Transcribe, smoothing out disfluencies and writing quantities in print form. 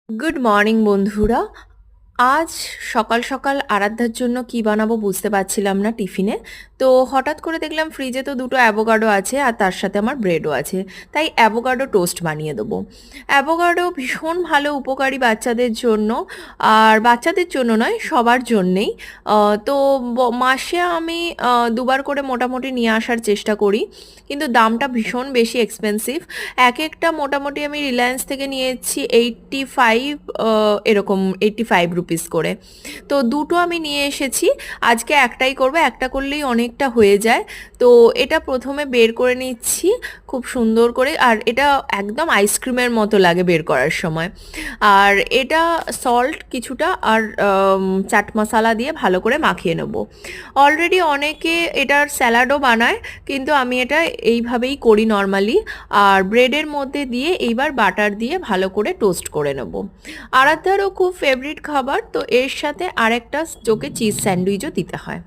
Good morning বন্ধুরা। আজ সকাল সকাল আরাধ্যার জন্য কি বানাবো বুঝতে পারছিলাম না টিফিনে। তো হঠাৎ করে দেখলাম ফ্রিজে তো দুটো অ্যাভোকাডো আছে আর তার সাথে আমার ব্রেডও আছে, তাই অ্যাভোকাডো টোস্ট বানিয়ে দেবো। অ্যাভোকাডো ভীষণ ভালো উপকারী বাচ্চাদের জন্য, আর বাচ্চাদের জন্য নয় সবার জন্যেই। তো মাসে আমি দুবার করে মোটামুটি নিয়ে আসার চেষ্টা করি, কিন্তু দামটা ভীষণ বেশি এক্সপেন্সিভ। এক একটা মোটামুটি আমি রিলায়েন্স থেকে নিয়েছি 85, এরকম 85 রুপিস করে। তো দুটো আমি নিয়ে এসেছি, আজকে একটাই করব, একটা করলেই অনেকটা হয়ে যায়। তো এটা প্রথমে বের করে নিচ্ছি খুব সুন্দর করে, আর এটা একদম আইসক্রিমের মতো লাগে বের করার সময়। আর এটা সল্ট কিছুটা আর চাট মশলা দিয়ে ভালো করে মাখিয়ে নেব। অলরেডি অনেকে এটার স্যালাডও বানায়, কিন্তু আমি এটা এইভাবেই করি নর্মালি। আর ব্রেডের মধ্যে দিয়ে এইবার বাটার দিয়ে ভালো করে টোস্ট করে নেব। আরাধ্যারও খুব ফেভারিট খাবার, তো এর সাথে আরেকটা ওকে চিজ স্যান্ডউইচও দিতে হয়।